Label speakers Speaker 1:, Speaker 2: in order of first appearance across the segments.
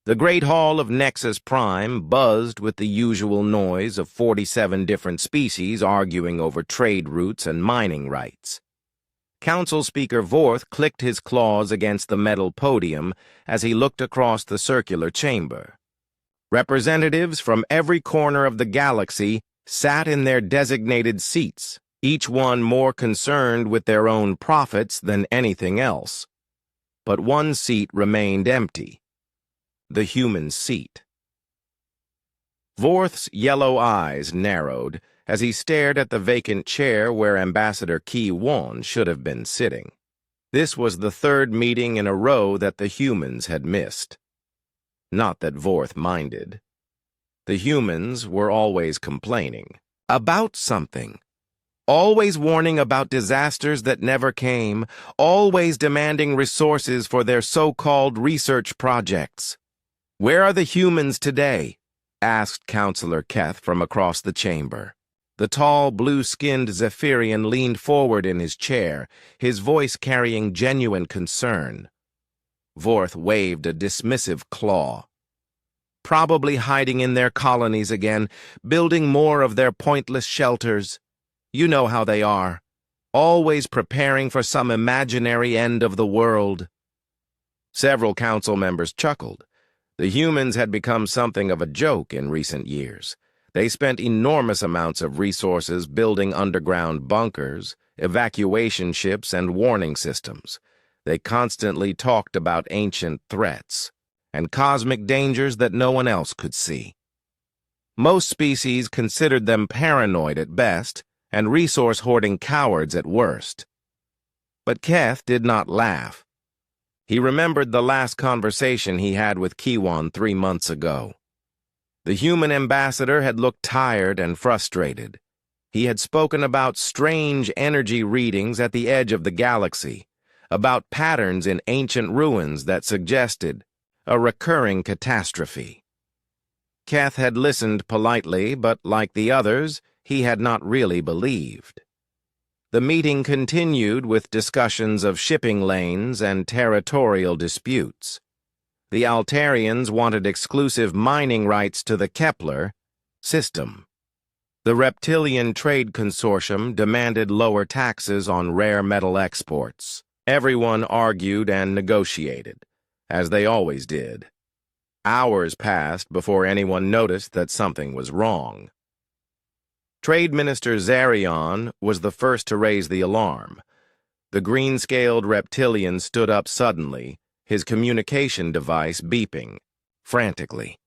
Speaker 1: The great hall of Nexus Prime buzzed with the usual noise of 47 different species arguing over trade routes and mining rights. Council Speaker Vorth clicked his claws against the metal podium as he looked across the circular chamber. Representatives from every corner of the galaxy sat in their designated seats, each one more concerned with their own profits than anything else. But one seat remained empty. The human seat. Vorth's yellow eyes narrowed as he stared at the vacant chair where Ambassador Ki Won should have been sitting. This was the third meeting in a row that the humans had missed. Not that Vorth minded. The humans were always complaining. About something. Always warning about disasters that never came, always demanding resources for their so-called research projects. "Where are the humans today?" asked Councillor Keth from across the chamber. The tall, blue-skinned Zephyrian leaned forward in his chair, his voice carrying genuine concern. Vorth waved a dismissive claw. "Probably hiding in their colonies again, building more of their pointless shelters. You know how they are, always preparing for some imaginary end of the world." Several council members chuckled. The humans had become something of a joke in recent years. They spent enormous amounts of resources building underground bunkers, evacuation ships, and warning systems. They constantly talked about ancient threats and cosmic dangers that no one else could see. Most species considered them paranoid at best and resource-hoarding cowards at worst. But Keth did not laugh. He remembered the last conversation he had with Kiwon 3 months ago. The human ambassador had looked tired and frustrated. He had spoken about strange energy readings at the edge of the galaxy, about patterns in ancient ruins that suggested a recurring catastrophe. Keth had listened politely, but like the others, he had not really believed. The meeting continued with discussions of shipping lanes and territorial disputes. The Altarians wanted exclusive mining rights to the Kepler system. The Reptilian Trade Consortium demanded lower taxes on rare metal exports. Everyone argued and negotiated, as they always did. Hours passed before anyone noticed that something was wrong. Trade Minister Zarion was the first to raise the alarm. The green-scaled reptilian stood up suddenly, his communication device beeping, frantically.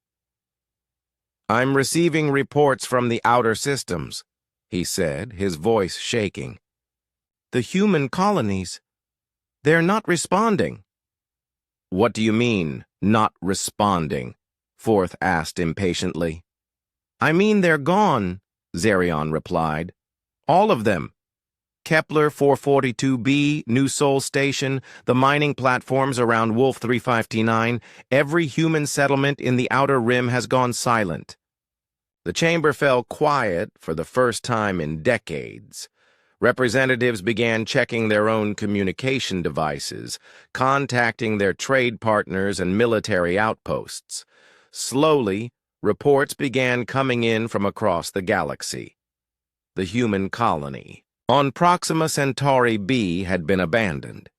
Speaker 1: "I'm receiving reports from the outer systems," he said, his voice shaking. "The human colonies. They're not responding." "What do you mean, not responding?" Vorth asked impatiently. "I mean they're gone," Zarion replied. "All of them. Kepler 442b, New Sol Station, the mining platforms around Wolf 359, every human settlement in the Outer Rim has gone silent." The chamber fell quiet for the first time in decades. Representatives began checking their own communication devices, contacting their trade partners and military outposts. Slowly, reports began coming in from across the galaxy. The human colony on Proxima Centauri B had been abandoned.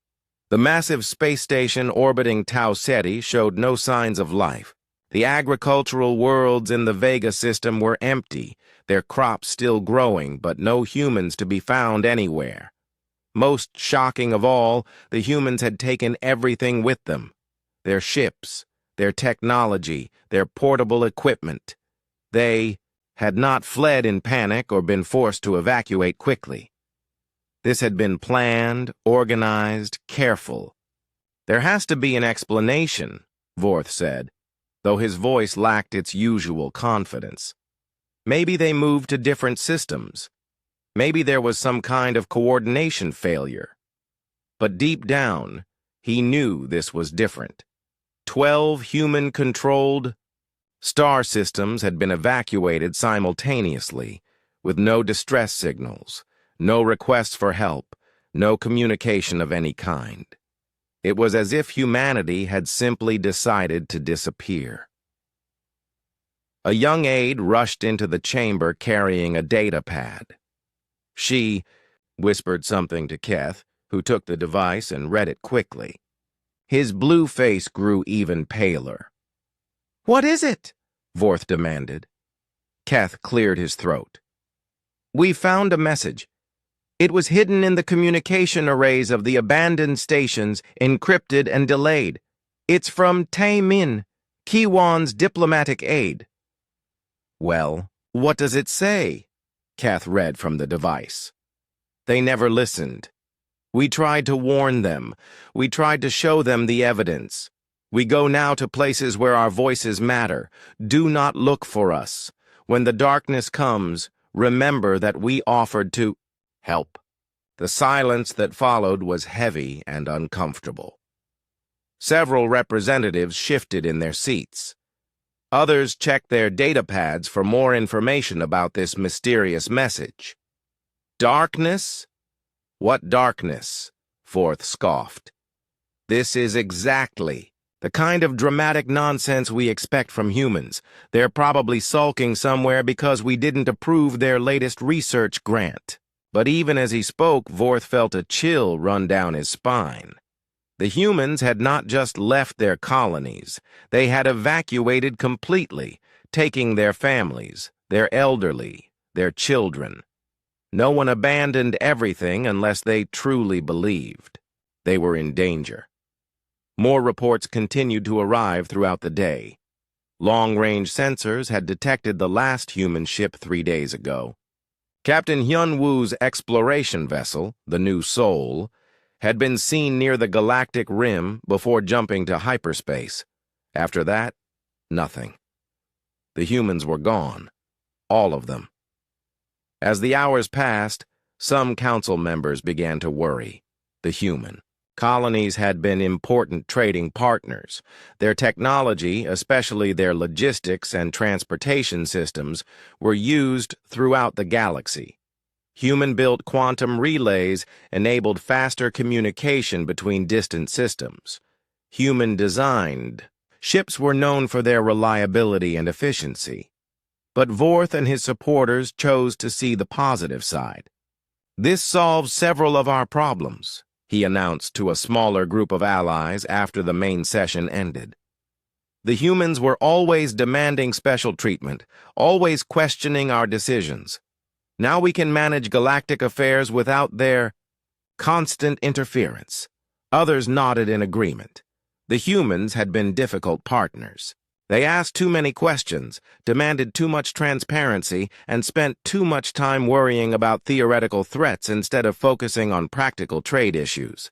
Speaker 1: The massive space station orbiting Tau Ceti showed no signs of life. The agricultural worlds in the Vega system were empty, their crops still growing, but no humans to be found anywhere. Most shocking of all, the humans had taken everything with them: their ships, their technology, their portable equipment. They had not fled in panic or been forced to evacuate quickly. This had been planned, organized, careful. "There has to be an explanation," Vorth said, though his voice lacked its usual confidence. "Maybe they moved to different systems. Maybe there was some kind of coordination failure." But deep down, he knew this was different. 12 human-controlled star systems had been evacuated simultaneously, with no distress signals, no requests for help, no communication of any kind. It was as if humanity had simply decided to disappear. A young aide rushed into the chamber carrying a data pad. She whispered something to Keth, who took the device and read it quickly. His blue face grew even paler. "What is it?" Vorth demanded. Keth cleared his throat. "We found a message. It was hidden in the communication arrays of the abandoned stations, encrypted and delayed. It's from Tae Min, Kiwan's diplomatic aide." "Well, what does it say?" Keth read from the device. "They never listened. We tried to warn them. We tried to show them the evidence. We go now to places where our voices matter. Do not look for us. When the darkness comes, remember that we offered to help." The silence that followed was heavy and uncomfortable. Several representatives shifted in their seats. Others checked their data pads for more information about this mysterious message. "Darkness? What darkness?" Vorth scoffed. "This is exactly the kind of dramatic nonsense we expect from humans. They're probably sulking somewhere because we didn't approve their latest research grant." But even as he spoke, Vorth felt a chill run down his spine. The humans had not just left their colonies. They had evacuated completely, taking their families, their elderly, their children. No one abandoned everything unless they truly believed they were in danger. More reports continued to arrive throughout the day. Long-range sensors had detected the last human ship 3 days ago. Captain Hyun-woo's exploration vessel, the New Soul, had been seen near the Galactic Rim before jumping to hyperspace. After that, nothing. The humans were gone. All of them. As the hours passed, some council members began to worry. The human colonies had been important trading partners. Their technology, especially their logistics and transportation systems, were used throughout the galaxy. Human-built quantum relays enabled faster communication between distant systems. Human-designed ships were known for their reliability and efficiency. But Vorth and his supporters chose to see the positive side. "This solves several of our problems," he announced to a smaller group of allies after the main session ended. "The humans were always demanding special treatment, always questioning our decisions. Now we can manage galactic affairs without their constant interference." Others nodded in agreement. The humans had been difficult partners. They asked too many questions, demanded too much transparency, and spent too much time worrying about theoretical threats instead of focusing on practical trade issues.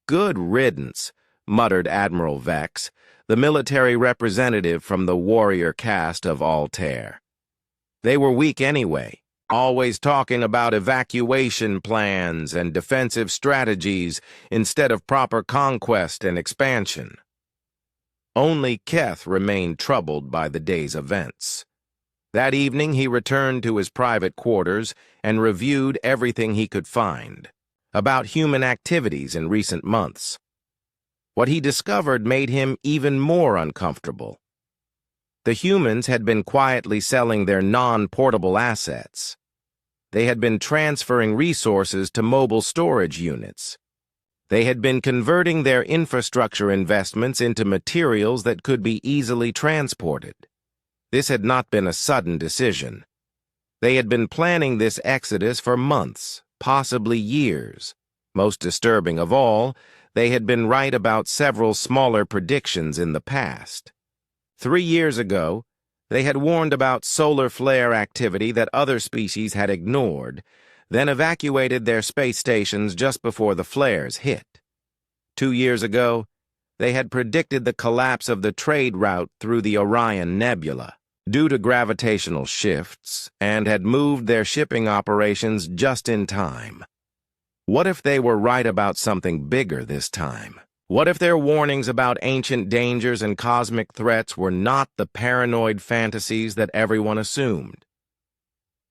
Speaker 1: "Good riddance," muttered Admiral Vex, the military representative from the warrior caste of Altair. "They were weak anyway, always talking about evacuation plans and defensive strategies instead of proper conquest and expansion." Only Keth remained troubled by the day's events. That evening he returned to his private quarters and reviewed everything he could find about human activities in recent months. What he discovered made him even more uncomfortable. The humans had been quietly selling their non-portable assets. They had been transferring resources to mobile storage units. They had been converting their infrastructure investments into materials that could be easily transported. This had not been a sudden decision. They had been planning this exodus for months, possibly years. Most disturbing of all, they had been right about several smaller predictions in the past. 3 years ago, they had warned about solar flare activity that other species had ignored, then evacuated their space stations just before the flares hit. 2 years ago, they had predicted the collapse of the trade route through the Orion Nebula due to gravitational shifts and had moved their shipping operations just in time. What if they were right about something bigger this time? What if their warnings about ancient dangers and cosmic threats were not the paranoid fantasies that everyone assumed?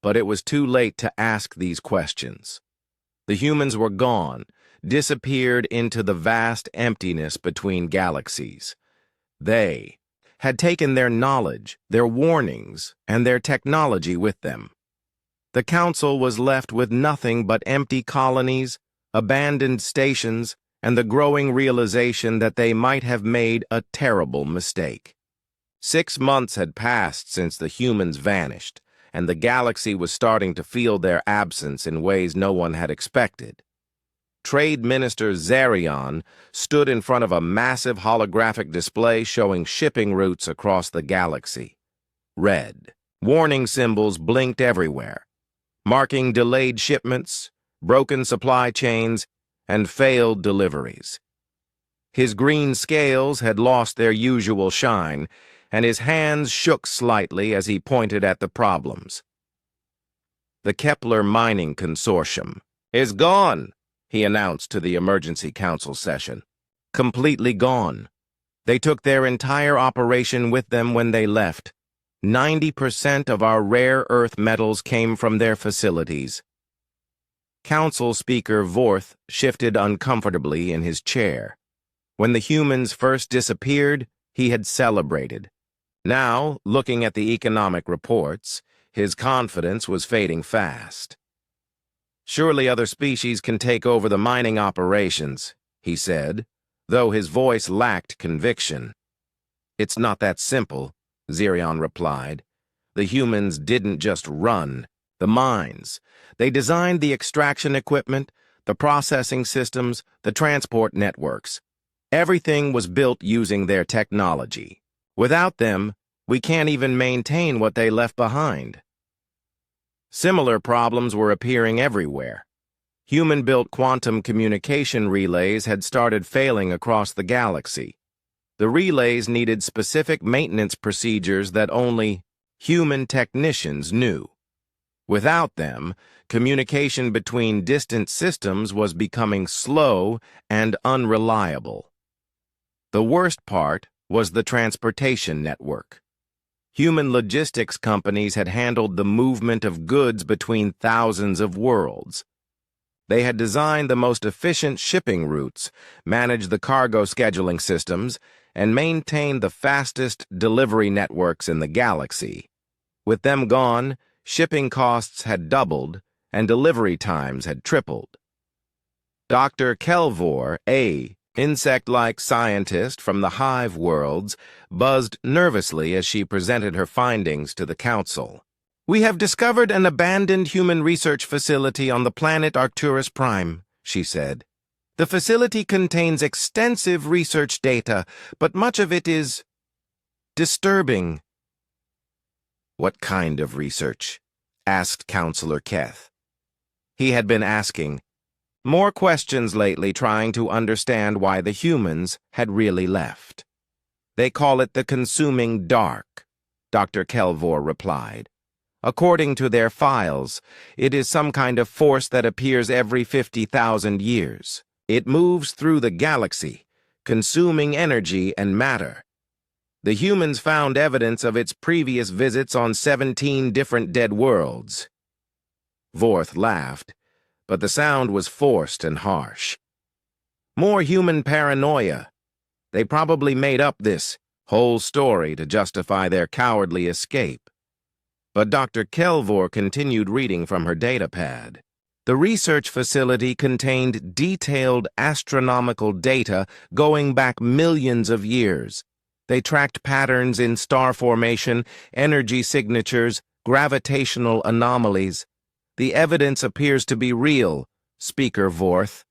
Speaker 1: But it was too late to ask these questions. The humans were gone, disappeared into the vast emptiness between galaxies. They had taken their knowledge, their warnings, and their technology with them. The Council was left with nothing but empty colonies, abandoned stations, and the growing realization that they might have made a terrible mistake. 6 months had passed since the humans vanished, and the galaxy was starting to feel their absence in ways no one had expected. Trade Minister Zarion stood in front of a massive holographic display showing shipping routes across the galaxy. Red warning symbols blinked everywhere, marking delayed shipments, broken supply chains, and failed deliveries. His green scales had lost their usual shine, and his hands shook slightly as he pointed at the problems. The Kepler Mining Consortium is gone, he announced to the Emergency Council session. Completely gone. They took their entire operation with them when they left. 90% of our rare earth metals came from their facilities. Council Speaker Vorth shifted uncomfortably in his chair. When the humans first disappeared, he had celebrated. Now, looking at the economic reports, his confidence was fading fast. Surely other species can take over the mining operations, he said, though his voice lacked conviction. It's not that simple, Zarion replied. The humans didn't just run the mines. They designed the extraction equipment, the processing systems, the transport networks. Everything was built using their technology. Without them, we can't even maintain what they left behind. Similar problems were appearing everywhere. Human-built quantum communication relays had started failing across the galaxy. The relays needed specific maintenance procedures that only human technicians knew. Without them, communication between distant systems was becoming slow and unreliable. The worst part was the transportation network. Human logistics companies had handled the movement of goods between thousands of worlds. They had designed the most efficient shipping routes, managed the cargo scheduling systems, and maintained the fastest delivery networks in the galaxy. With them gone, shipping costs had doubled, and delivery times had tripled. Dr. Kelvor, a insect-like scientist from the hive worlds, buzzed nervously as she presented her findings to the Council. "We have discovered an abandoned human research facility on the planet Arcturus Prime," she said. "The facility contains extensive research data, but much of it is disturbing." "What kind of research?" asked Counselor Keth. He had been asking more questions lately, trying to understand why the humans had really left. "They call it the consuming dark," Dr. Kelvor replied. "According to their files, it is some kind of force that appears every 50,000 years. It moves through the galaxy, consuming energy and matter. The humans found evidence of its previous visits on 17 different dead worlds." Vorth laughed, but the sound was forced and harsh. "More human paranoia. They probably made up this whole story to justify their cowardly escape." But Dr. Kelvor continued reading from her datapad. The research facility contained detailed astronomical data going back millions of years. They tracked patterns in star formation, energy signatures, gravitational anomalies. "The evidence appears to be real," Speaker Vorth.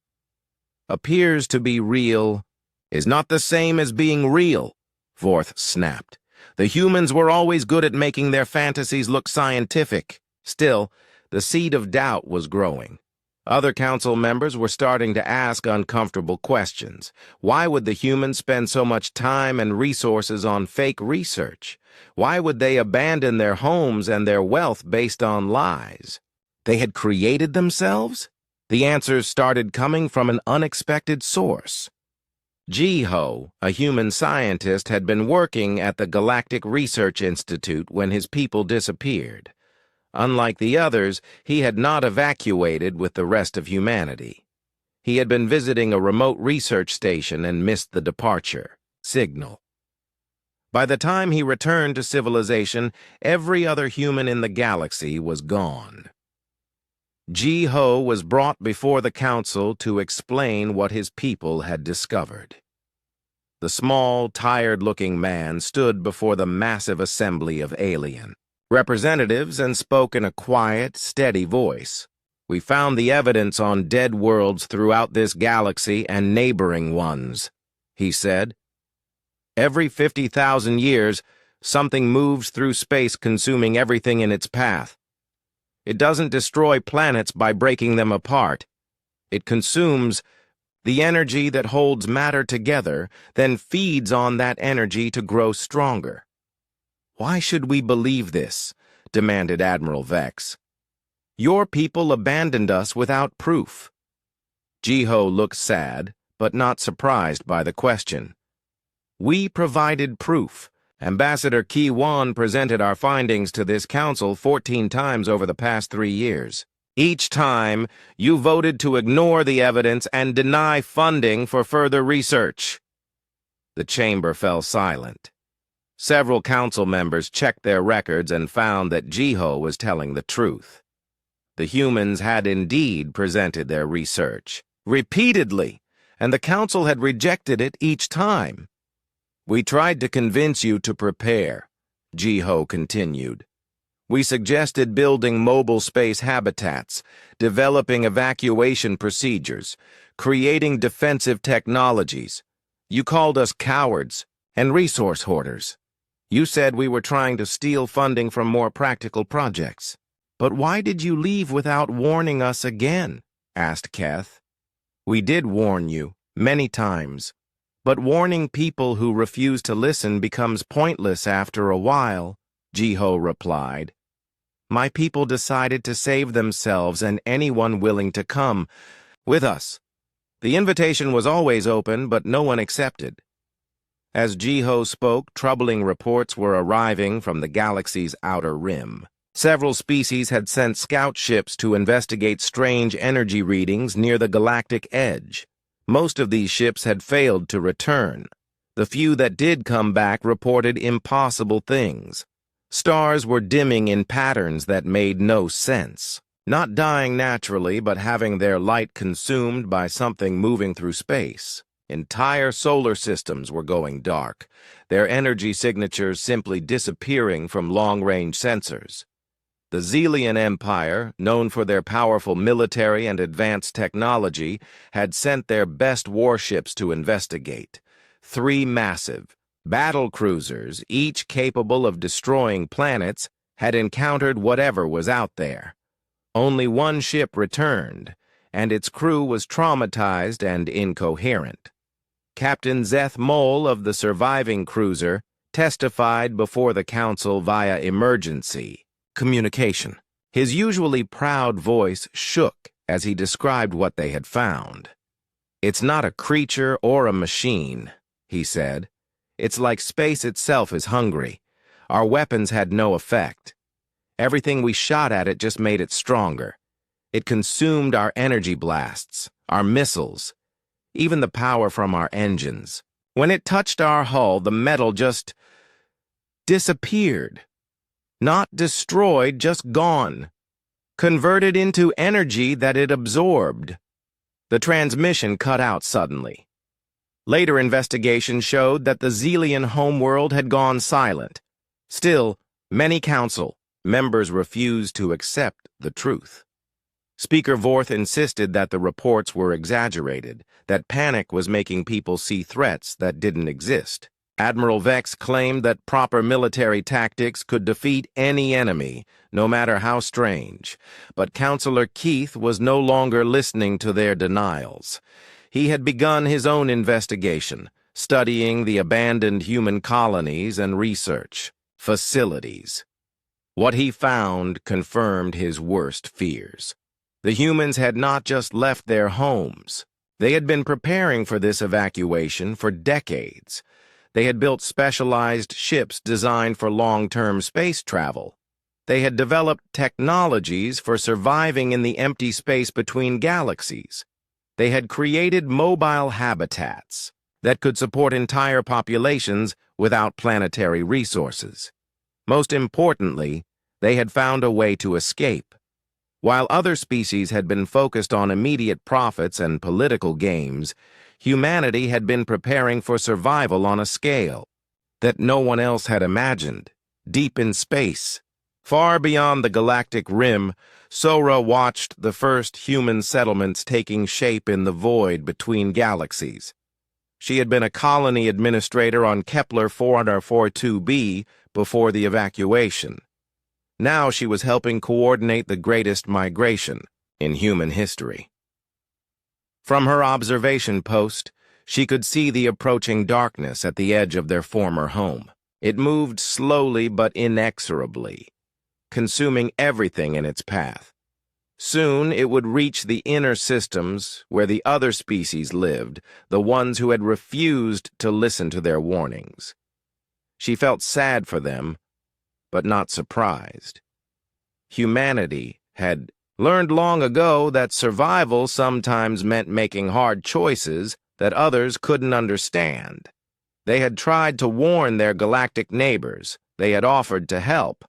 Speaker 1: "Appears to be real is not the same as being real," Vorth snapped. "The humans were always good at making their fantasies look scientific." Still, the seed of doubt was growing. Other council members were starting to ask uncomfortable questions. Why would the humans spend so much time and resources on fake research? Why would they abandon their homes and their wealth based on lies? They had created themselves? The answers started coming from an unexpected source. Jiho, a human scientist, had been working at the Galactic Research Institute when his people disappeared. Unlike the others, he had not evacuated with the rest of humanity. He had been visiting a remote research station and missed the departure signal. By the time he returned to civilization, every other human in the galaxy was gone. Ji-Ho was brought before the council to explain what his people had discovered. The small, tired-looking man stood before the massive assembly of alien representatives and spoke in a quiet, steady voice. "We found the evidence on dead worlds throughout this galaxy and neighboring ones," he said. "Every 50,000 years, something moves through space, consuming everything in its path. It doesn't destroy planets by breaking them apart. It consumes the energy that holds matter together, then feeds on that energy to grow stronger." "Why should we believe this?" demanded Admiral Vex. "Your people abandoned us without proof." Ji-Ho looked sad, but not surprised by the question. "We provided proof. Ambassador Ki-Wan presented our findings to this council 14 times over the past 3 years. Each time, you voted to ignore the evidence and deny funding for further research." The chamber fell silent. Several council members checked their records and found that Ji-Ho was telling the truth. The humans had indeed presented their research, repeatedly, and the council had rejected it each time. "We tried to convince you to prepare," Ji-Ho continued. "We suggested building mobile space habitats, developing evacuation procedures, creating defensive technologies. You called us cowards and resource hoarders. You said we were trying to steal funding from more practical projects. But why did you leave without warning us again?" asked Keth. "We did warn you, many times. But warning people who refuse to listen becomes pointless after a while," Ji-Ho replied. "My people decided to save themselves and anyone willing to come with us. The invitation was always open, but no one accepted." As Ji-Ho spoke, troubling reports were arriving from the galaxy's outer rim. Several species had sent scout ships to investigate strange energy readings near the galactic edge. Most of these ships had failed to return. The few that did come back reported impossible things. Stars were dimming in patterns that made no sense. Not dying naturally, but having their light consumed by something moving through space. Entire solar systems were going dark, their energy signatures simply disappearing from long-range sensors. The Xelian Empire, known for their powerful military and advanced technology, had sent their best warships to investigate. 3 massive battle cruisers, each capable of destroying planets, had encountered whatever was out there. Only one ship returned, and its crew was traumatized and incoherent. Captain Zeth Mole of the surviving cruiser testified before the council via emergency communication. His usually proud voice shook as he described what they had found. "It's not a creature or a machine," he said. "It's like space itself is hungry. Our weapons had no effect. Everything we shot at it just made it stronger. It consumed our energy blasts, our missiles, even the power from our engines. When it touched our hull, the metal just disappeared. Not destroyed, just gone. Converted into energy that it absorbed." The transmission cut out suddenly. Later investigation showed that the Xelian homeworld had gone silent. Still, many council members refused to accept the truth. Speaker Vorth insisted that the reports were exaggerated, that panic was making people see threats that didn't exist. Admiral Vex claimed that proper military tactics could defeat any enemy, no matter how strange. But Counselor Keith was no longer listening to their denials. He had begun his own investigation, studying the abandoned human colonies and research facilities. What he found confirmed his worst fears. The humans had not just left their homes. They had been preparing for this evacuation for decades. They had built specialized ships designed for long-term space travel. They had developed technologies for surviving in the empty space between galaxies. They had created mobile habitats that could support entire populations without planetary resources. Most importantly, they had found a way to escape. While other species had been focused on immediate profits and political games, humanity had been preparing for survival on a scale that no one else had imagined. Deep in space, far beyond the galactic rim, Sora watched the first human settlements taking shape in the void between galaxies. She had been a colony administrator on Kepler 442b before the evacuation. Now she was helping coordinate the greatest migration in human history. From her observation post, she could see the approaching darkness at the edge of their former home. It moved slowly but inexorably, consuming everything in its path. Soon it would reach the inner systems where the other species lived, the ones who had refused to listen to their warnings. She felt sad for them, but not surprised. Humanity had learned long ago that survival sometimes meant making hard choices that others couldn't understand. They had tried to warn their galactic neighbors. They had offered to help.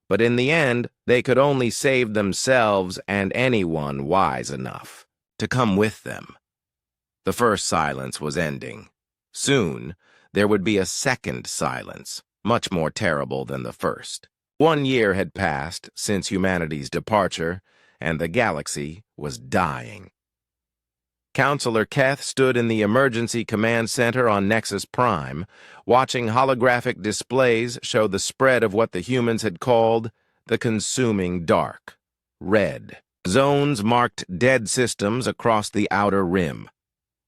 Speaker 1: But in the end, they could only save themselves and anyone wise enough to come with them. The first silence was ending. Soon, there would be a second silence, much more terrible than the first. 1 year had passed since humanity's departure, and the galaxy was dying. Counselor Keth stood in the Emergency Command Center on Nexus Prime, watching holographic displays show the spread of what the humans had called the consuming dark. Red zones marked dead systems across the outer rim.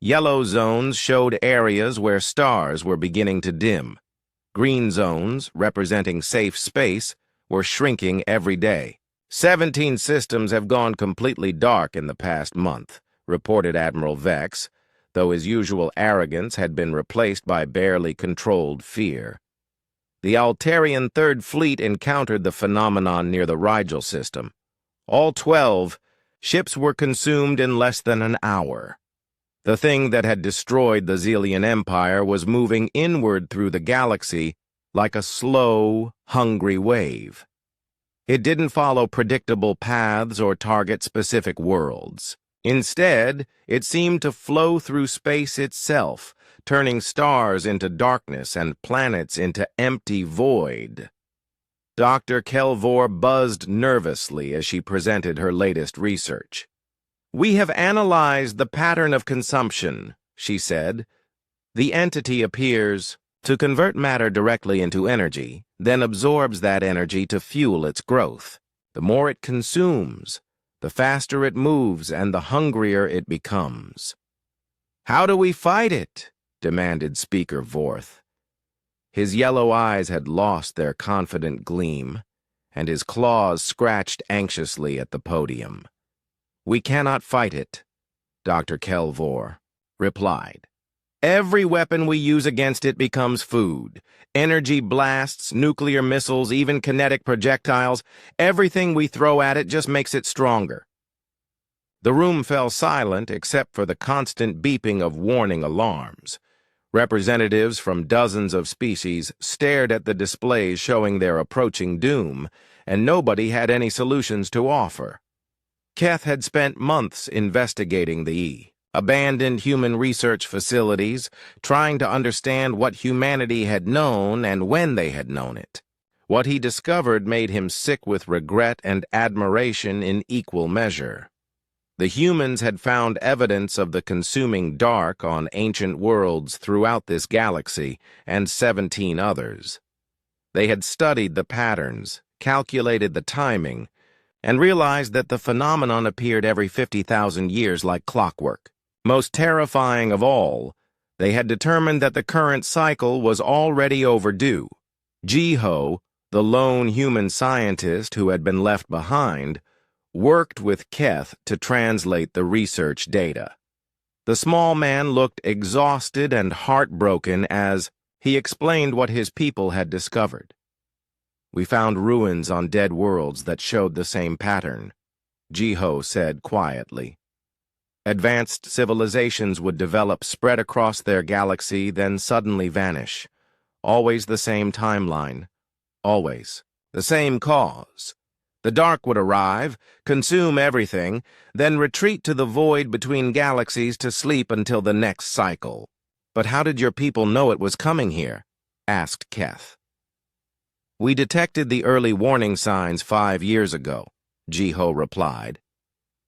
Speaker 1: Yellow zones showed areas where stars were beginning to dim. Green zones, representing safe space, were shrinking every day. 17 systems have gone completely dark in the past month, reported Admiral Vex, though his usual arrogance had been replaced by barely controlled fear. The Altarian Third Fleet encountered the phenomenon near the Rigel system. All 12 ships were consumed in less than an hour. The thing that had destroyed the Xelian Empire was moving inward through the galaxy like a slow, hungry wave. It didn't follow predictable paths or target specific worlds. Instead, it seemed to flow through space itself, turning stars into darkness and planets into empty void. Dr. Kelvor buzzed nervously as she presented her latest research. "We have analyzed the pattern of consumption," she said. "The entity appears to convert matter directly into energy, then absorbs that energy to fuel its growth. The more it consumes, the faster it moves and the hungrier it becomes." "How do we fight it?" demanded Speaker Vorth. His yellow eyes had lost their confident gleam, and his claws scratched anxiously at the podium. "We cannot fight it," Dr. Kelvor replied. "Every weapon we use against it becomes food. Energy blasts, nuclear missiles, even kinetic projectiles. Everything we throw at it just makes it stronger." The room fell silent except for the constant beeping of warning alarms. Representatives from dozens of species stared at the displays showing their approaching doom, and nobody had any solutions to offer. Keth had spent months investigating the abandoned human research facilities, trying to understand what humanity had known and when they had known it. What he discovered made him sick with regret and admiration in equal measure. The humans had found evidence of the consuming dark on ancient worlds throughout this galaxy and 17 others. They had studied the patterns, calculated the timing, and realized that the phenomenon appeared every 50,000 years like clockwork. Most terrifying of all, they had determined that the current cycle was already overdue. Jiho, the lone human scientist who had been left behind, worked with Keth to translate the research data. The small man looked exhausted and heartbroken as he explained what his people had discovered. "We found ruins on dead worlds that showed the same pattern," Jiho said quietly. Advanced civilizations would develop, spread across their galaxy, then suddenly vanish. Always the same timeline. Always. The same cause. The dark would arrive, consume everything, then retreat to the void between galaxies to sleep until the next cycle. But how did your people know it was coming here? Asked Keth. We detected the early warning signs 5 years ago, Jiho replied.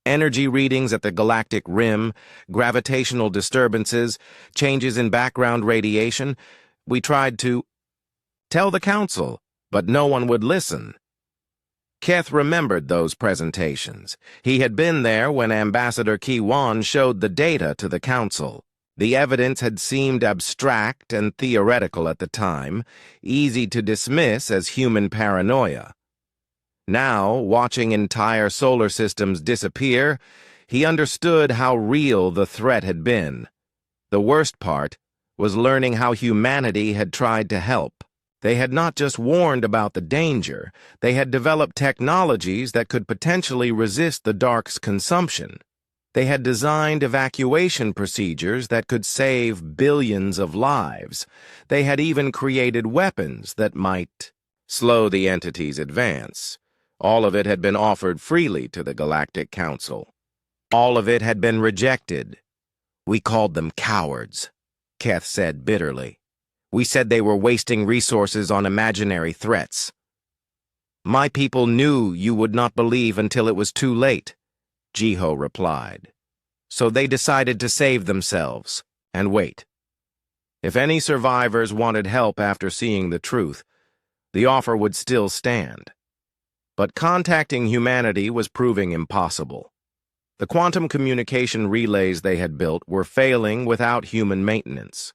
Speaker 1: Energy readings at the galactic rim, gravitational disturbances, changes in background radiation. We tried to tell the council, but no one would listen. Keth remembered those presentations. He had been there when Ambassador Ki-Wan showed the data to the council. The evidence had seemed abstract and theoretical at the time, easy to dismiss as human paranoia. Now, watching entire solar systems disappear, he understood how real the threat had been. The worst part was learning how humanity had tried to help. They had not just warned about the danger, they had developed technologies that could potentially resist the dark's consumption. They had designed evacuation procedures that could save billions of lives. They had even created weapons that might slow the entity's advance. All of it had been offered freely to the Galactic Council. All of it had been rejected. We called them cowards, Keth said bitterly. We said they were wasting resources on imaginary threats. My people knew you would not believe until it was too late, Jiho replied. So they decided to save themselves and wait. If any survivors wanted help after seeing the truth, the offer would still stand. But contacting humanity was proving impossible. The quantum communication relays they had built were failing without human maintenance.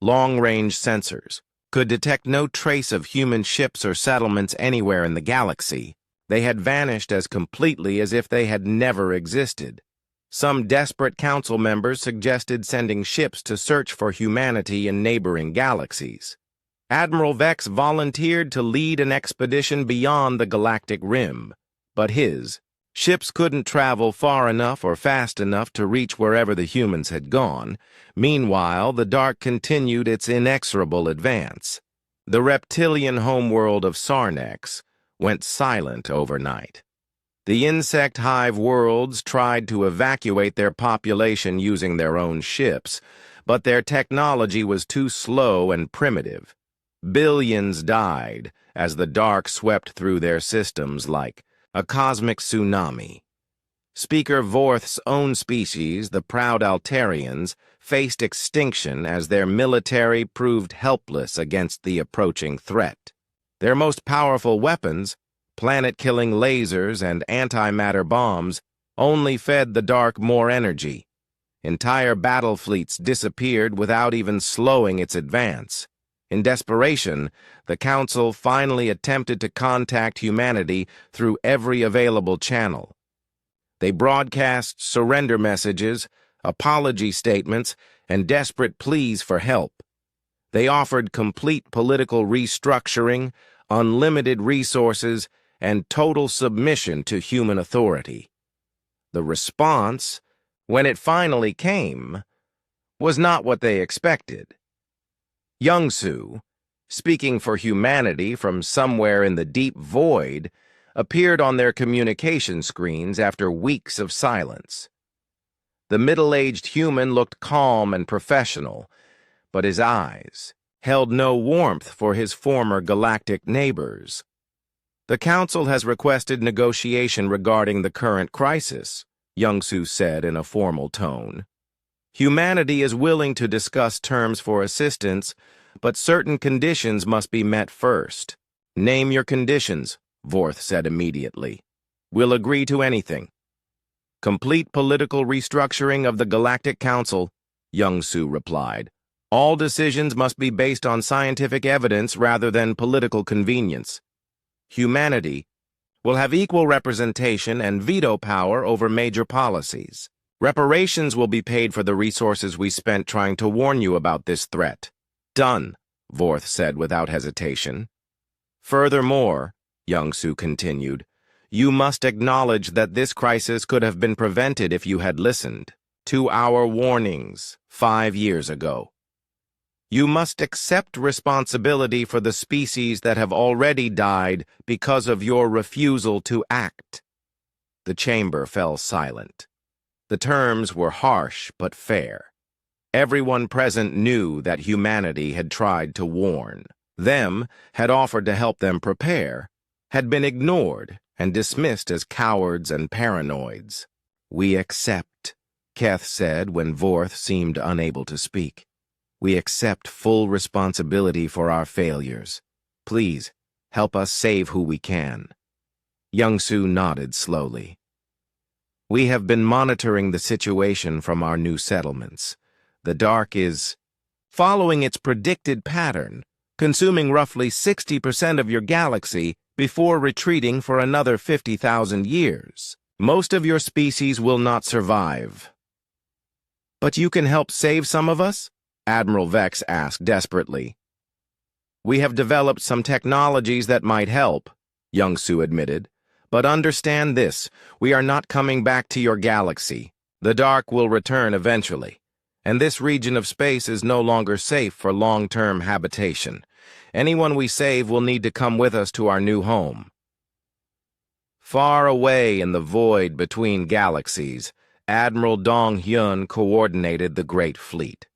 Speaker 1: Long-range sensors could detect no trace of human ships or settlements anywhere in the galaxy. They had vanished as completely as if they had never existed. Some desperate council members suggested sending ships to search for humanity in neighboring galaxies. Admiral Vex volunteered to lead an expedition beyond the galactic rim, but his ships couldn't travel far enough or fast enough to reach wherever the humans had gone. Meanwhile, the dark continued its inexorable advance. The reptilian homeworld of Sarnex went silent overnight. The insect hive worlds tried to evacuate their population using their own ships, but their technology was too slow and primitive. Billions died as the dark swept through their systems like a cosmic tsunami. Speaker Vorth's own species, the proud Altarians, faced extinction as their military proved helpless against the approaching threat. Their most powerful weapons, planet-killing lasers and antimatter bombs, only fed the dark more energy. Entire battle fleets disappeared without even slowing its advance. In desperation, the Council finally attempted to contact humanity through every available channel. They broadcast surrender messages, apology statements, and desperate pleas for help. They offered complete political restructuring, unlimited resources, and total submission to human authority. The response, when it finally came, was not what they expected. Young-Soo, speaking for humanity from somewhere in the deep void, appeared on their communication screens after weeks of silence. The middle-aged human looked calm and professional, but his eyes held no warmth for his former galactic neighbors. The Council has requested negotiation regarding the current crisis, Young-Soo said in a formal tone. Humanity is willing to discuss terms for assistance, but certain conditions must be met first. Name your conditions, Vorth said immediately. We'll agree to anything. Complete political restructuring of the Galactic Council, Young-Soo replied. All decisions must be based on scientific evidence rather than political convenience. Humanity will have equal representation and veto power over major policies. Reparations will be paid for the resources we spent trying to warn you about this threat. Done, Vorth said without hesitation. Furthermore, Young-Soo continued, you must acknowledge that this crisis could have been prevented if you had listened. to our warnings 5 years ago. You must accept responsibility for the species that have already died because of your refusal to act." The chamber fell silent. The terms were harsh but fair. Everyone present knew that humanity had tried to warn them, had offered to help them prepare, had been ignored and dismissed as cowards and paranoids. "We accept," Keth said when Vorth seemed unable to speak. "We accept full responsibility for our failures. Please, help us save who we can." Young-Su nodded slowly. "We have been monitoring the situation from our new settlements. The Dark is following its predicted pattern, consuming roughly 60% of your galaxy before retreating for another 50,000 years. Most of your species will not survive." "But you can help save some of us?" Admiral Vex asked desperately. "We have developed some technologies that might help," Young-Su admitted. "But understand this, we are not coming back to your galaxy. The Dark will return eventually, and this region of space is no longer safe for long-term habitation. Anyone we save will need to come with us to our new home." Far away in the void between galaxies, Admiral Dong-hyun coordinated the Great Fleet.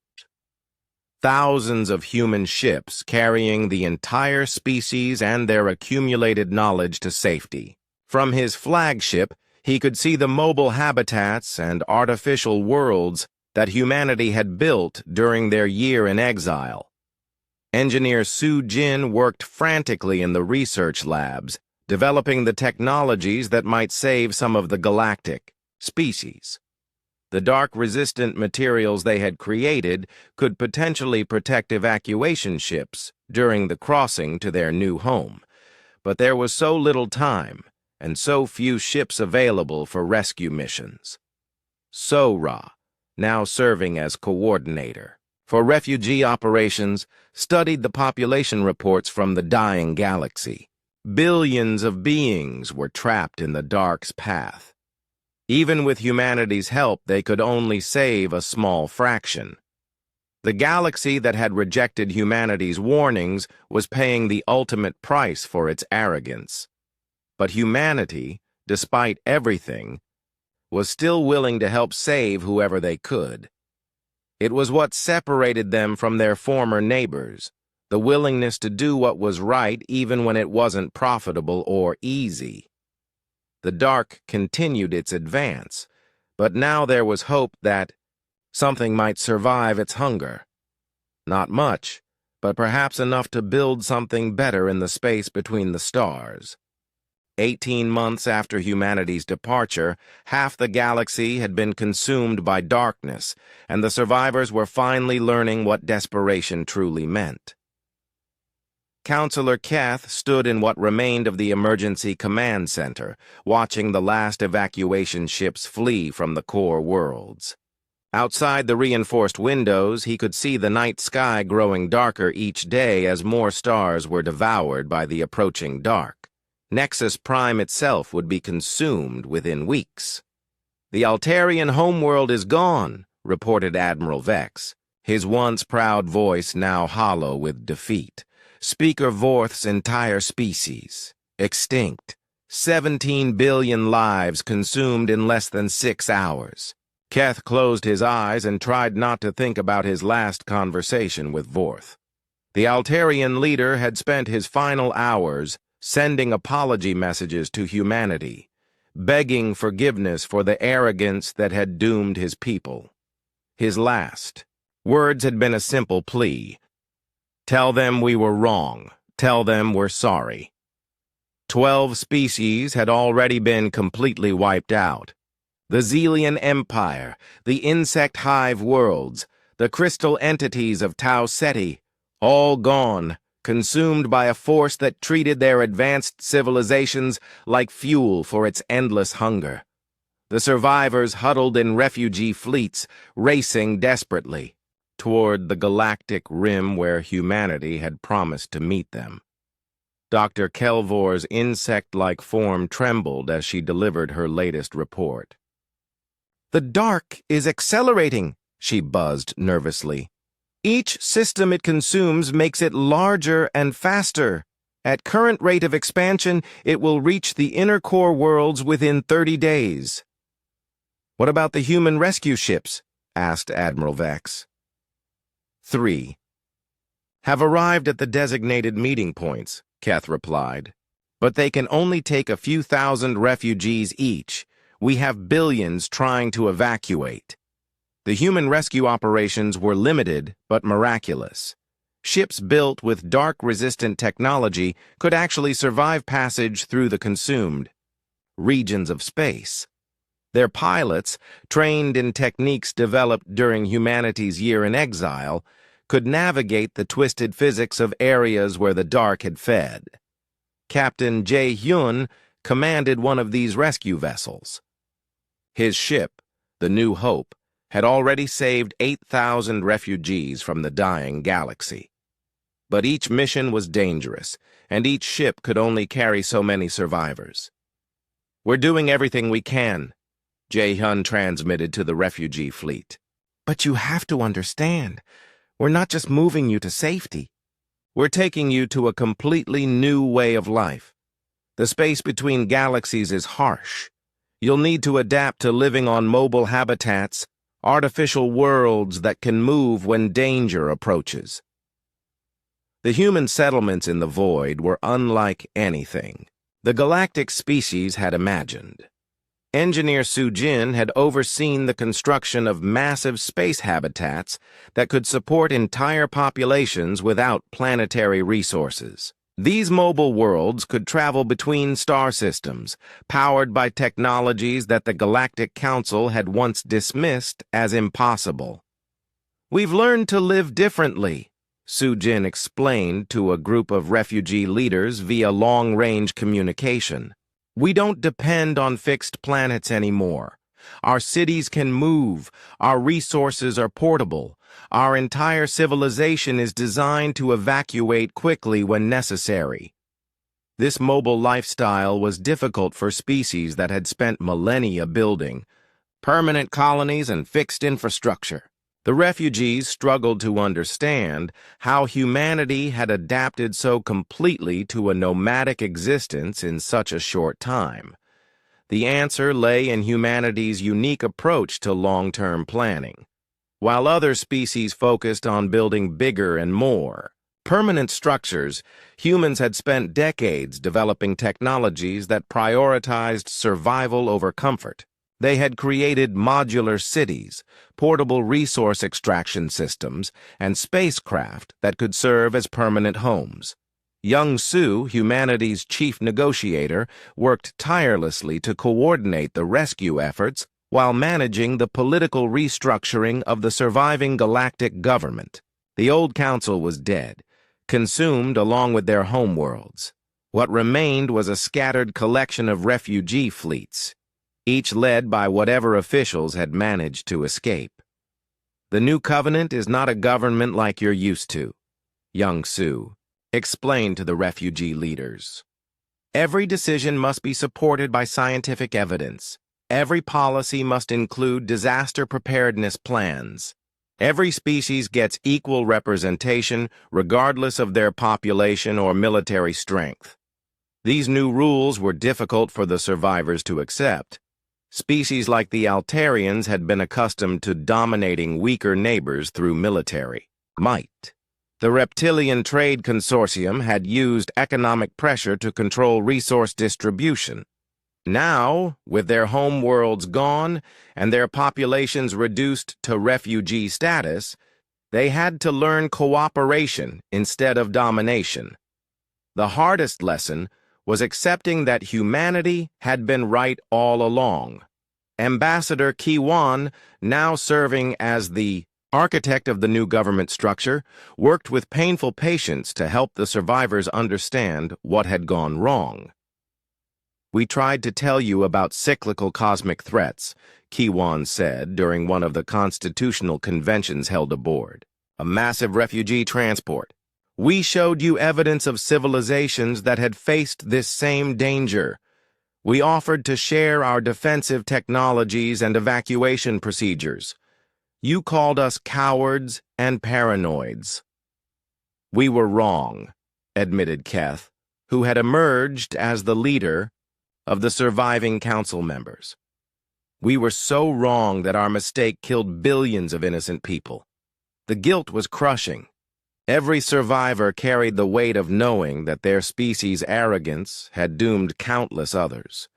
Speaker 1: Thousands of human ships carrying the entire species and their accumulated knowledge to safety. From his flagship, he could see the mobile habitats and artificial worlds that humanity had built during their year in exile. Engineer Su Jin worked frantically in the research labs, developing the technologies that might save some of the galactic species. The dark-resistant materials they had created could potentially protect evacuation ships during the crossing to their new home. But there was so little time and so few ships available for rescue missions. Sora, now serving as coordinator for refugee operations, studied the population reports from the dying galaxy. Billions of beings were trapped in the Dark's path. Even with humanity's help, they could only save a small fraction. The galaxy that had rejected humanity's warnings was paying the ultimate price for its arrogance. But humanity, despite everything, was still willing to help save whoever they could. It was what separated them from their former neighbors, the willingness to do what was right even when it wasn't profitable or easy. The Dark continued its advance, but now there was hope that something might survive its hunger. Not much, but perhaps enough to build something better in the space between the stars. 18 months after humanity's departure, half the galaxy had been consumed by darkness, and the survivors were finally learning what desperation truly meant. Counselor Keth stood in what remained of the emergency command center, watching the last evacuation ships flee from the core worlds. Outside the reinforced windows, he could see the night sky growing darker each day as more stars were devoured by the approaching dark. Nexus Prime itself would be consumed within weeks. "The Altarian homeworld is gone," reported Admiral Vex, his once proud voice now hollow with defeat. "Speaker Vorth's entire species, extinct. 17 billion lives consumed in less than 6 hours. Keth closed his eyes and tried not to think about his last conversation with Vorth. The Altarian leader had spent his final hours sending apology messages to humanity, begging forgiveness for the arrogance that had doomed his people. His last words had been a simple plea. Tell them we were wrong. Tell them we're sorry. 12 species had already been completely wiped out. The Zelian Empire, the insect hive worlds, the crystal entities of Tau Ceti, all gone, consumed by a force that treated their advanced civilizations like fuel for its endless hunger. The survivors huddled in refugee fleets, racing desperately toward the galactic rim where humanity had promised to meet them. Dr. Kelvor's insect-like form trembled as she delivered her latest report. The dark is accelerating, she buzzed nervously. Each system it consumes makes it larger and faster. At current rate of expansion, it will reach the inner core worlds within 30 days. What about the human rescue ships? Asked Admiral Vex. 3. Have arrived at the designated meeting points, Keth replied. But they can only take a few thousand refugees each. We have billions trying to evacuate. The human rescue operations were limited but miraculous. Ships built with dark-resistant technology could actually survive passage through the consumed regions of space. Their pilots, trained in techniques developed during humanity's year in exile, could navigate the twisted physics of areas where the dark had fed. Captain Jae-hyun commanded one of these rescue vessels. His ship, the New Hope, had already saved 8,000 refugees from the dying galaxy. But each mission was dangerous, and each ship could only carry so many survivors. We're doing everything we can, Jae-hyun transmitted to the refugee fleet. But you have to understand, we're not just moving you to safety. We're taking you to a completely new way of life. The space between galaxies is harsh. You'll need to adapt to living on mobile habitats, artificial worlds that can move when danger approaches. The human settlements in the void were unlike anything the galactic species had imagined. Engineer Soo-jin had overseen the construction of massive space habitats that could support entire populations without planetary resources. These mobile worlds could travel between star systems, powered by technologies that the Galactic Council had once dismissed as impossible. We've learned to live differently, Soo-jin explained to a group of refugee leaders via long-range communication. We don't depend on fixed planets anymore. Our cities can move, our resources are portable, our entire civilization is designed to evacuate quickly when necessary. This mobile lifestyle was difficult for species that had spent millennia building permanent colonies and fixed infrastructure. The refugees struggled to understand how humanity had adapted so completely to a nomadic existence in such a short time. The answer lay in humanity's unique approach to long-term planning. While other species focused on building bigger and more permanent structures, humans had spent decades developing technologies that prioritized survival over comfort. They had created modular cities, portable resource extraction systems, and spacecraft that could serve as permanent homes. Young Soo, humanity's chief negotiator, worked tirelessly to coordinate the rescue efforts while managing the political restructuring of the surviving galactic government. The old council was dead, consumed along with their homeworlds. What remained was a scattered collection of refugee fleets, each led by whatever officials had managed to escape. The new covenant is not a government like you're used to, young Soo explained to the refugee leaders. Every decision must be supported by scientific evidence. Every policy must include disaster preparedness plans. Every species gets equal representation regardless of their population or military strength. These new rules were difficult for the survivors to accept. Species like the Altarians had been accustomed to dominating weaker neighbors through military might. The Reptilian Trade Consortium had used economic pressure to control resource distribution. Now, with their home worlds gone and their populations reduced to refugee status, they had to learn cooperation instead of domination. The hardest lesson was accepting that humanity had been right all along. Ambassador Ki-won, now serving as the architect of the new government structure, worked with painful patience to help the survivors understand what had gone wrong. We tried to tell you about cyclical cosmic threats, Ki-won said during one of the constitutional conventions held aboard a massive refugee transport. We showed you evidence of civilizations that had faced this same danger. We offered to share our defensive technologies and evacuation procedures. You called us cowards and paranoids. We were wrong, admitted Keth, who had emerged as the leader of the surviving council members. We were so wrong that our mistake killed billions of innocent people. The guilt was crushing. Every survivor carried the weight of knowing that their species' arrogance had doomed countless others.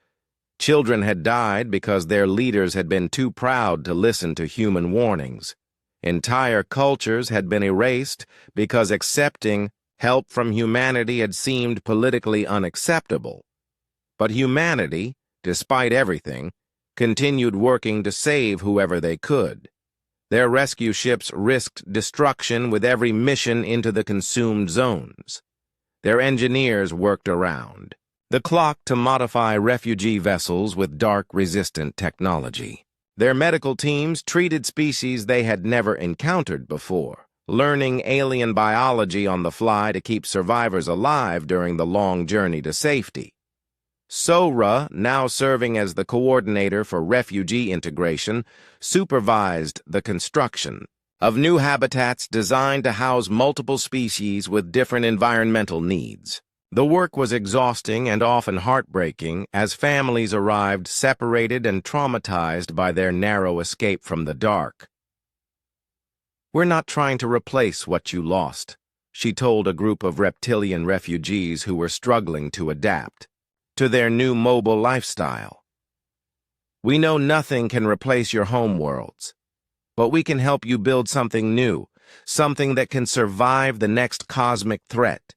Speaker 1: Children had died because their leaders had been too proud to listen to human warnings. Entire cultures had been erased because accepting help from humanity had seemed politically unacceptable. But humanity, despite everything, continued working to save whoever they could. Their rescue ships risked destruction with every mission into the consumed zones. Their engineers worked around the clock to modify refugee vessels with dark-resistant technology. Their medical teams treated species they had never encountered before, learning alien biology on the fly to keep survivors alive during the long journey to safety. Sora, now serving as the coordinator for refugee integration, supervised the construction of new habitats designed to house multiple species with different environmental needs. The work was exhausting and often heartbreaking as families arrived separated and traumatized by their narrow escape from the dark. "We're not trying to replace what you lost," she told a group of reptilian refugees who were struggling to adapt to their new mobile lifestyle. "We know nothing can replace your homeworlds, but we can help you build something new, something that can survive the next cosmic threat."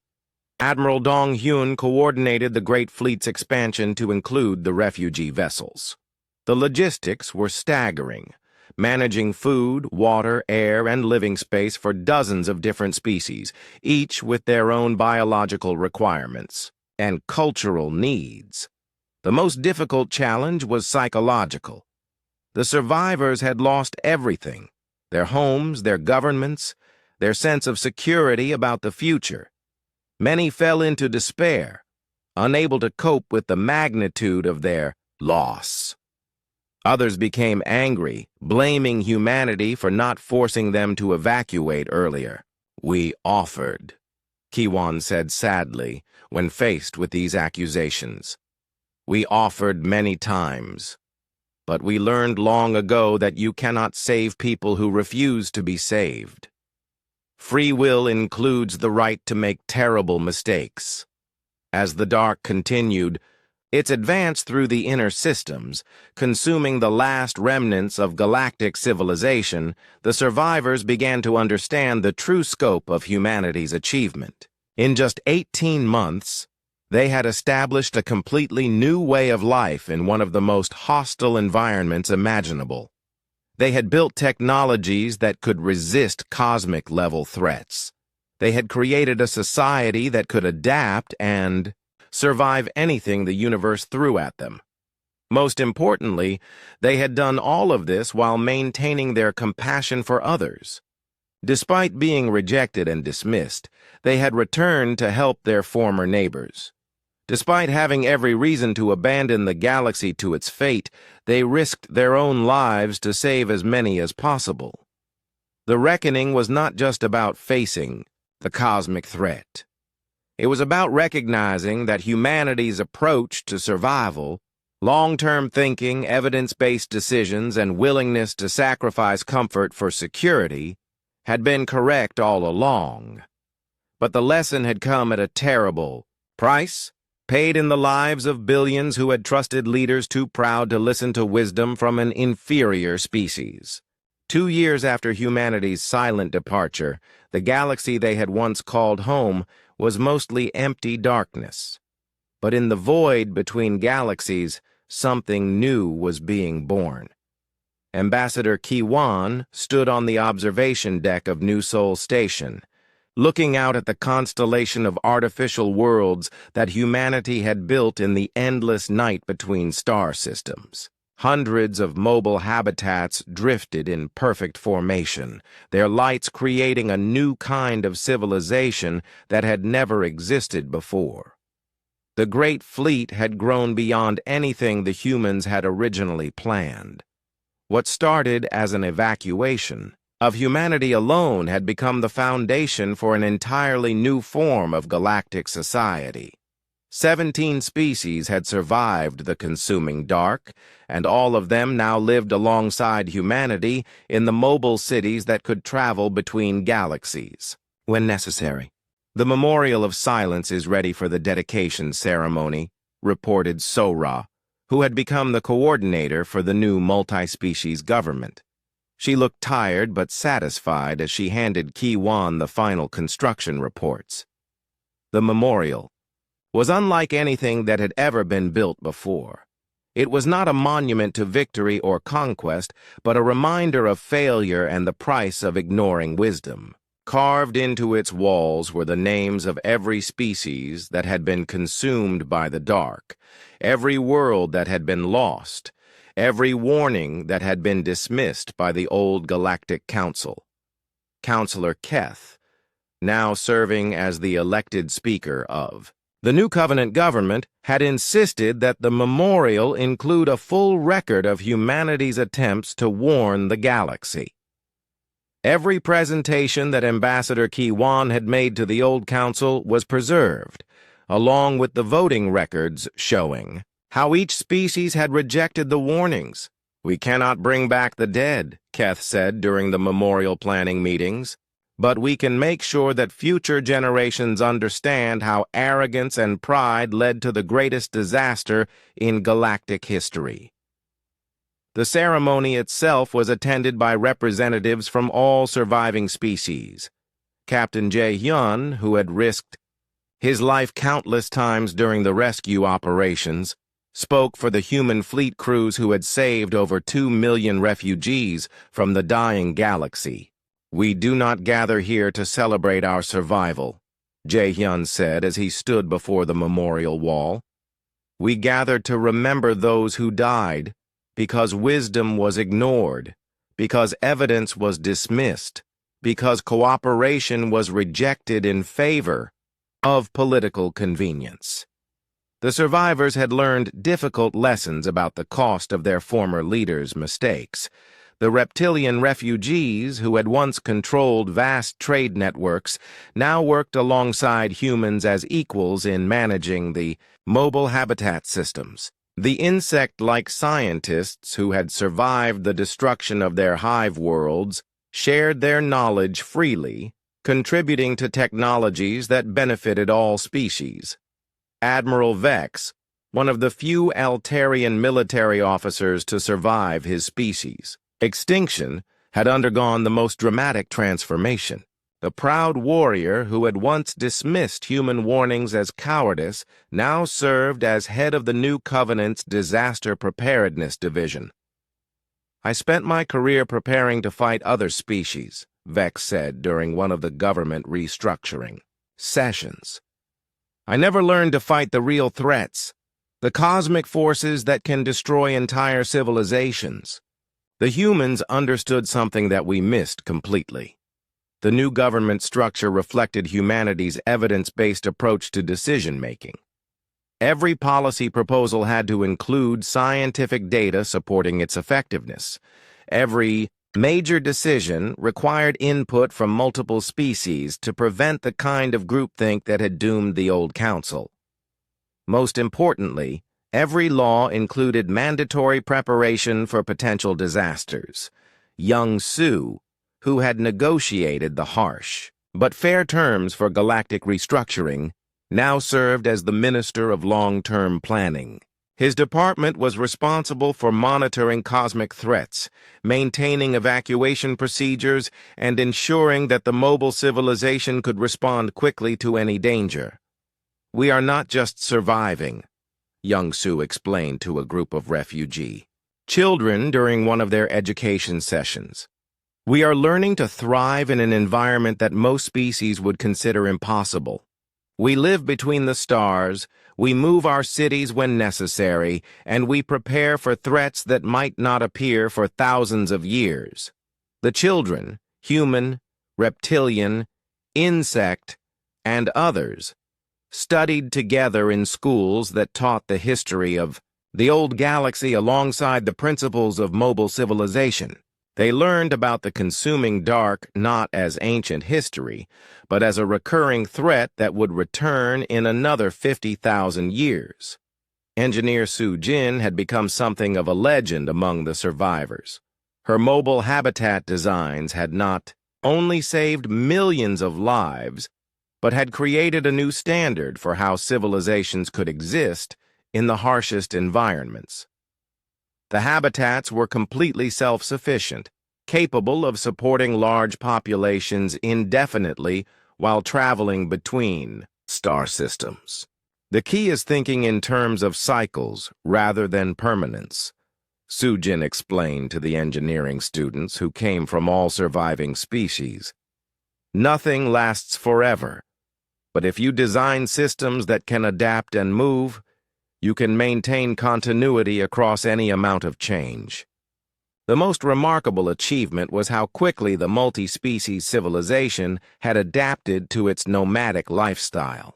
Speaker 1: Admiral Dong Hyun coordinated the Great Fleet's expansion to include the refugee vessels. The logistics were staggering, managing food, water, air, and living space for dozens of different species, each with their own biological requirements and cultural needs. The most difficult challenge was psychological. The survivors had lost everything: their homes, their governments, their sense of security about the future. Many fell into despair, unable to cope with the magnitude of their loss. Others became angry, blaming humanity for not forcing them to evacuate earlier. "We offered," Kiwan said sadly when faced with these accusations. "We offered many times, but we learned long ago that you cannot save people who refuse to be saved. Free will includes the right to make terrible mistakes." As the dark continued, its advance through the inner systems, consuming the last remnants of galactic civilization, the survivors began to understand the true scope of humanity's achievement. In just 18 months, they had established a completely new way of life in one of the most hostile environments imaginable. They had built technologies that could resist cosmic-level threats. They had created a society that could adapt and survive anything the universe threw at them. Most importantly, they had done all of this while maintaining their compassion for others. Despite being rejected and dismissed, they had returned to help their former neighbors. Despite having every reason to abandon the galaxy to its fate, they risked their own lives to save as many as possible. The reckoning was not just about facing the cosmic threat. It was about recognizing that humanity's approach to survival, long-term thinking, evidence-based decisions, and willingness to sacrifice comfort for security had been correct all along. But the lesson had come at a terrible price, paid in the lives of billions who had trusted leaders too proud to listen to wisdom from an inferior species. 2 years after humanity's silent departure, the galaxy they had once called home was mostly empty darkness. But in the void between galaxies, something new was being born. Ambassador Kiwan stood on the observation deck of New Sol Station, looking out at the constellation of artificial worlds that humanity had built in the endless night between star systems. Hundreds of mobile habitats drifted in perfect formation, their lights creating a new kind of civilization that had never existed before. The great fleet had grown beyond anything the humans had originally planned. What started as an evacuation of humanity alone had become the foundation for an entirely new form of galactic society. 17 species had survived the consuming dark, and all of them now lived alongside humanity in the mobile cities that could travel between galaxies when necessary. The Memorial of Silence is ready for the dedication ceremony, reported Sora, who had become the coordinator for the new multi-species government. She looked tired but satisfied as she handed Ki-Wan the final construction reports. The memorial was unlike anything that had ever been built before. It was not a monument to victory or conquest, but a reminder of failure and the price of ignoring wisdom. Carved into its walls were the names of every species that had been consumed by the dark, every world that had been lost, every warning that had been dismissed by the old Galactic Council. Counselor Keth, now serving as the elected speaker of the new Covenant government, had insisted that the memorial include a full record of humanity's attempts to warn the galaxy. Every presentation that Ambassador Ki-Wan had made to the old council was preserved, along with the voting records showing how each species had rejected the warnings. "We cannot bring back the dead," Keth said during the memorial planning meetings, "but we can make sure that future generations understand how arrogance and pride led to the greatest disaster in galactic history." The ceremony itself was attended by representatives from all surviving species. Captain Jae-hyun, who had risked his life countless times during the rescue operations, spoke for the human fleet crews who had saved over 2 million refugees from the dying galaxy. "We do not gather here to celebrate our survival," Jae-hyun said as he stood before the memorial wall. "We gather to remember those who died, because wisdom was ignored, because evidence was dismissed, because cooperation was rejected in favor of political convenience." The survivors had learned difficult lessons about the cost of their former leaders' mistakes. The reptilian refugees, who had once controlled vast trade networks, now worked alongside humans as equals in managing the mobile habitat systems. The insect-like scientists who had survived the destruction of their hive worlds shared their knowledge freely, contributing to technologies that benefited all species. Admiral Vex, one of the few Altarian military officers to survive his species' extinction, had undergone the most dramatic transformation. The proud warrior who had once dismissed human warnings as cowardice now served as head of the new Covenant's Disaster Preparedness Division. "I spent my career preparing to fight other species," Vex said during one of the government restructuring sessions. "I never learned to fight the real threats, the cosmic forces that can destroy entire civilizations." The humans understood something that we missed completely. The new government structure reflected humanity's evidence-based approach to decision-making. Every policy proposal had to include scientific data supporting its effectiveness. Every major decision required input from multiple species to prevent the kind of groupthink that had doomed the old council. Most importantly, every law included mandatory preparation for potential disasters. Young Su, who had negotiated the harsh but fair terms for galactic restructuring, now served as the Minister of Long-Term Planning. His department was responsible for monitoring cosmic threats, maintaining evacuation procedures, and ensuring that the mobile civilization could respond quickly to any danger. "We are not just surviving," Young Su explained to a group of refugee children during one of their education sessions. "We are learning to thrive in an environment that most species would consider impossible. We live between the stars, we move our cities when necessary, and we prepare for threats that might not appear for thousands of years." The children, human, reptilian, insect, and others, studied together in schools that taught the history of the old galaxy alongside the principles of mobile civilization. They learned about the consuming dark not as ancient history, but as a recurring threat that would return in another 50,000 years. Engineer Su Jin had become something of a legend among the survivors. Her mobile habitat designs had not only saved millions of lives, but had created a new standard for how civilizations could exist in the harshest environments. The habitats were completely self-sufficient, capable of supporting large populations indefinitely while traveling between star systems. The key is thinking in terms of cycles rather than permanence, Su Jin explained to the engineering students who came from all surviving species. Nothing lasts forever, but if you design systems that can adapt and move, you can maintain continuity across any amount of change. The most remarkable achievement was how quickly the multi-species civilization had adapted to its nomadic lifestyle.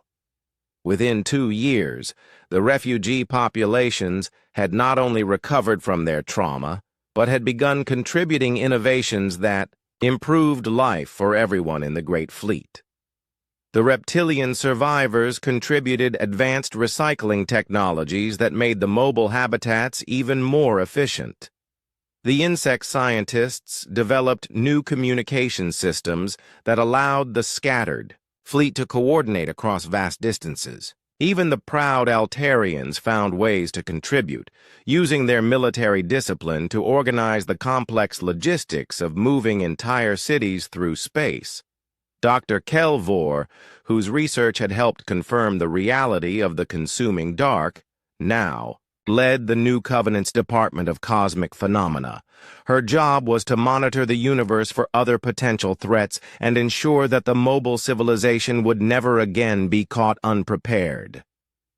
Speaker 1: Within 2 years, the refugee populations had not only recovered from their trauma, but had begun contributing innovations that improved life for everyone in the Great Fleet. The reptilian survivors contributed advanced recycling technologies that made the mobile habitats even more efficient. The insect scientists developed new communication systems that allowed the scattered fleet to coordinate across vast distances. Even the proud Altarians found ways to contribute, using their military discipline to organize the complex logistics of moving entire cities through space. Dr. Kelvor, whose research had helped confirm the reality of the consuming dark, now led the New Covenant's Department of Cosmic Phenomena. Her job was to monitor the universe for other potential threats and ensure that the mobile civilization would never again be caught unprepared.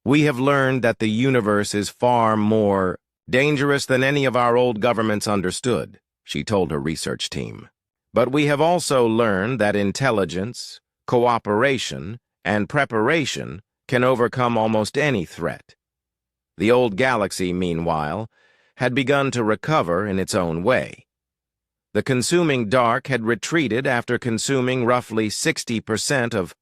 Speaker 1: We have learned that the universe is far more dangerous than any of our old governments understood, she told her research team. But we have also learned that intelligence, cooperation, and preparation can overcome almost any threat. The old galaxy, meanwhile, had begun to recover in its own way. The consuming dark had retreated after consuming roughly 60% of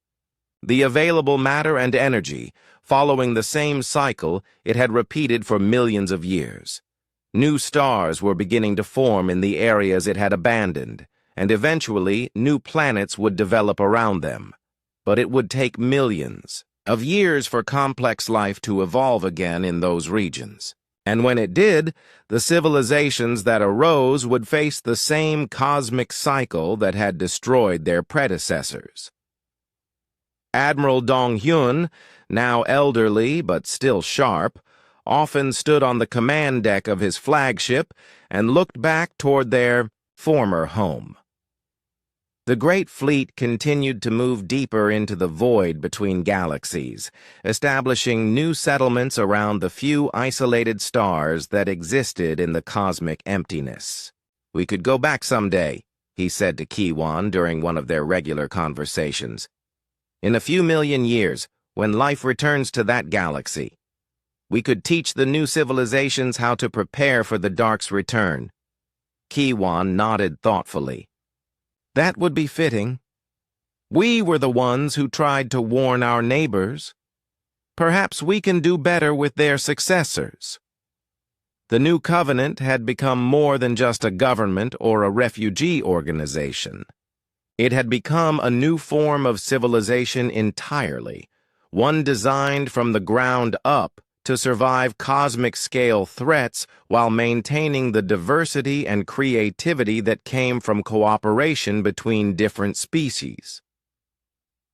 Speaker 1: the available matter and energy, following the same cycle it had repeated for millions of years. New stars were beginning to form in the areas it had abandoned, and eventually new planets would develop around them. But it would take millions of years for complex life to evolve again in those regions. And when it did, the civilizations that arose would face the same cosmic cycle that had destroyed their predecessors. Admiral Dong-hyun, now elderly but still sharp, often stood on the command deck of his flagship and looked back toward their former home. The Great Fleet continued to move deeper into the void between galaxies, establishing new settlements around the few isolated stars that existed in the cosmic emptiness. "We could go back someday," he said to Ki-won during one of their regular conversations. "In a few million years, when life returns to that galaxy, we could teach the new civilizations how to prepare for the Dark's return." Ki-won nodded thoughtfully. "That would be fitting. We were the ones who tried to warn our neighbors. Perhaps we can do better with their successors." The New Covenant had become more than just a government or a refugee organization. It had become a new form of civilization entirely, one designed from the ground up to survive cosmic-scale threats while maintaining the diversity and creativity that came from cooperation between different species.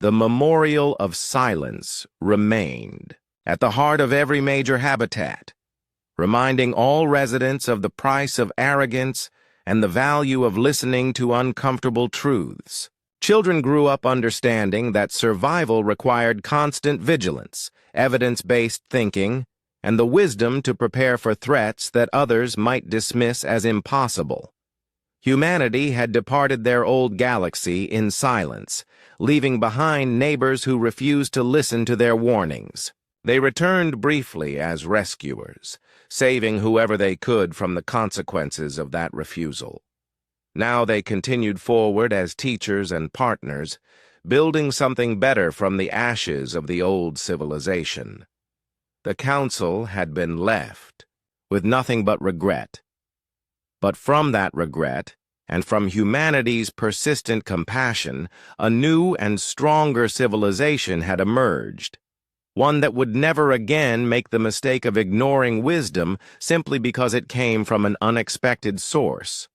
Speaker 1: The memorial of silence remained at the heart of every major habitat, reminding all residents of the price of arrogance and the value of listening to uncomfortable truths. Children grew up understanding that survival required constant vigilance, evidence-based thinking, and the wisdom to prepare for threats that others might dismiss as impossible. Humanity had departed their old galaxy in silence, leaving behind neighbors who refused to listen to their warnings. They returned briefly as rescuers, saving whoever they could from the consequences of that refusal. Now they continued forward as teachers and partners, building something better from the ashes of the old civilization. The Council had been left with nothing but regret. But from that regret, and from humanity's persistent compassion, a new and stronger civilization had emerged. One that would never again make the mistake of ignoring wisdom simply because it came from an unexpected source.